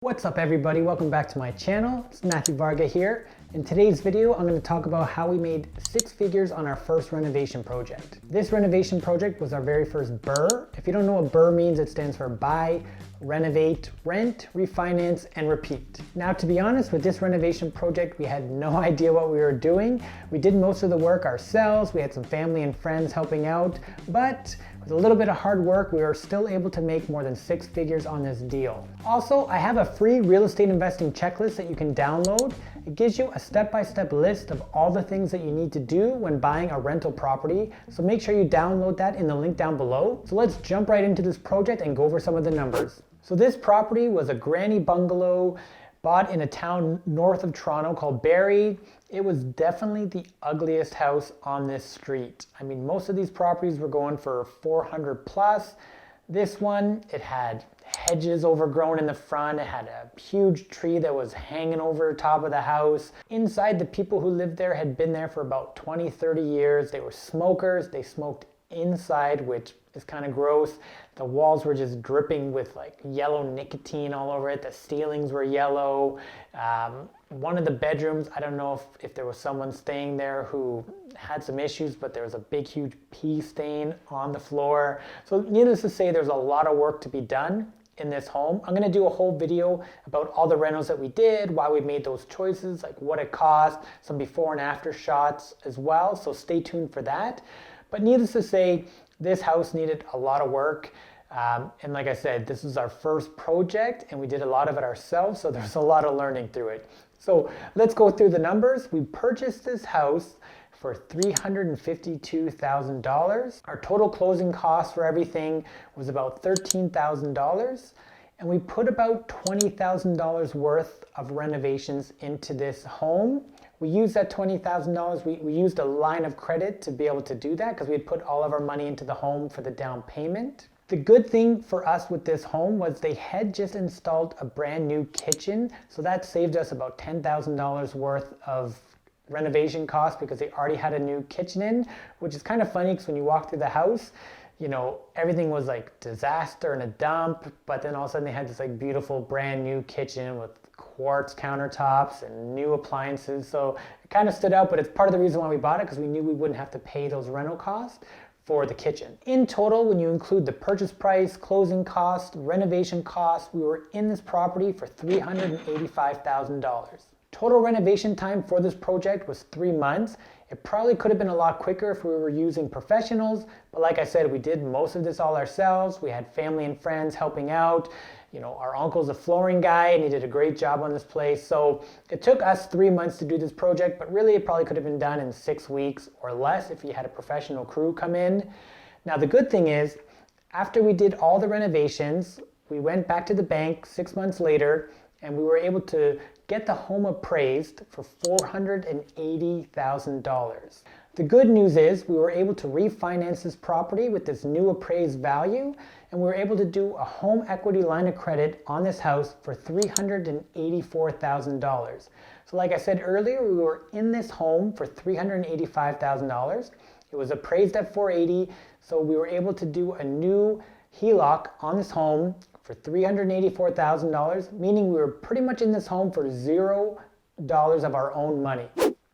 What's up everybody, welcome back to my channel. It's Matthew Varga here. In today's video, I'm going to talk about how we made 6 figures on our first renovation project. This renovation project was our very first BRRRR. If you don't know what BRRRR means, it stands for buy, renovate, rent, refinance, and repeat. Now, to be honest, with this renovation project, we had no idea what we were doing. We did most of the work ourselves. We had some family and friends helping out, but with a little bit of hard work, we were still able to make more than 6 figures on this deal. Also, I have a free real estate investing checklist that you can download. It gives you a step-by-step list of all the things that you need to do when buying a rental property. So make sure you download that in the link down below. So let's jump right into this project and go over some of the numbers. So this property was a granny bungalow bought in a town north of Toronto called Barrie. It was definitely the ugliest house on this street. I mean, most of these properties were going for 400 plus. This one, it had hedges overgrown in the front. It had a huge tree that was hanging over the top of the house. Inside, the people who lived there had been there for about 20, 30 years. They were smokers. They smoked inside, which is kind of gross. The walls were just dripping with like yellow nicotine all over it. The ceilings were yellow. One of the bedrooms, I don't know if there was someone staying there who had some issues, but there was a big, huge pee stain on the floor. So needless to say, there's a lot of work to be done in this home. I'm going to do a whole video about all the rentals that we did, why we made those choices, like what it cost, some before and after shots as well. So stay tuned for that. But needless to say, this house needed a lot of work. And like I said, this is our first project and we did a lot of it ourselves. So there's a lot of learning through it. So let's go through the numbers. We purchased this house for $352,000. Our total closing cost for everything was about $13,000. And we put about $20,000 worth of renovations into this home. We used that $20,000, we used a line of credit to be able to do that because we had put all of our money into the home for the down payment. The good thing for us with this home was they had just installed a brand new kitchen. So that saved us about $10,000 worth of renovation costs because they already had a new kitchen in, which is kind of funny because when you walk through the house, you know, everything was like disaster and a dump, but then all of a sudden they had this like beautiful brand new kitchen with quartz countertops and new appliances. So it kind of stood out, but it's part of the reason why we bought it because we knew we wouldn't have to pay those rental costs for the kitchen. In total, when you include the purchase price, closing cost, renovation cost, we were in this property for $385,000. Total renovation time for this project was 3 months. It probably could have been a lot quicker if we were using professionals, but like I said, we did most of this all ourselves. We had family and friends helping out. You know, our uncle's a flooring guy and he did a great job on this place. So it took us 3 months to do this project, but really it probably could have been done in 6 weeks or less if you had a professional crew come in. Now the good thing is, after we did all the renovations, we went back to the bank 6 months later and we were able to get the home appraised for $480,000. The good news is we were able to refinance this property with this new appraised value, and we were able to do a home equity line of credit on this house for $384,000. So like I said earlier, we were in this home for $385,000. It was appraised at $480,000, so we were able to do a new HELOC on this home for $384,000, meaning we were pretty much in this home for $0 of our own money.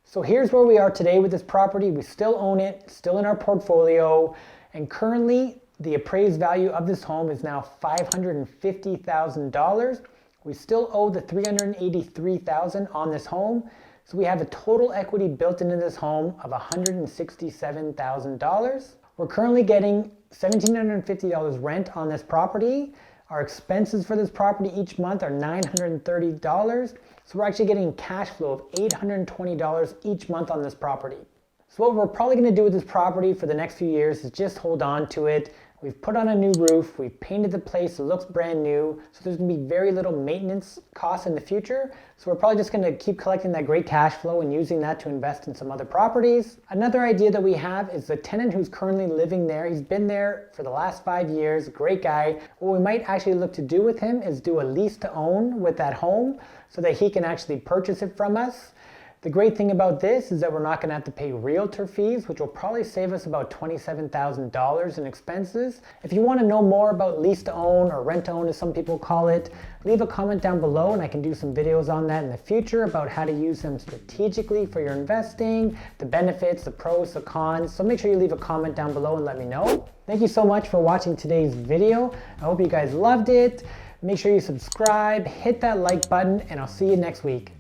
So here's where we are today with this property. We still own it, still in our portfolio, and currently the appraised value of this home is now $550,000. We still owe the $383,000 on this home, so we have a total equity built into this home of $167,000. We're currently getting $1,750 rent on this property. Our expenses for this property each month are $930. So we're actually getting cash flow of $820 each month on this property. So what we're probably going to do with this property for the next few years is just hold on to it. We've put on a new roof, we've painted the place, it looks brand new, so there's going to be very little maintenance costs in the future. So we're probably just going to keep collecting that great cash flow and using that to invest in some other properties. Another idea that we have is the tenant who's currently living there. He's been there for the last 5 years, great guy. What we might actually look to do with him is do a lease to own with that home so that he can actually purchase it from us. The great thing about this is that we're not going to have to pay realtor fees, which will probably save us about $27,000 in expenses. If you want to know more about lease to own or rent to own as some people call it, leave a comment down below and I can do some videos on that in the future about how to use them strategically for your investing, the benefits, the pros, the cons. So make sure you leave a comment down below and let me know. Thank you so much for watching today's video. I hope you guys loved it. Make sure you subscribe, hit that like button, and I'll see you next week.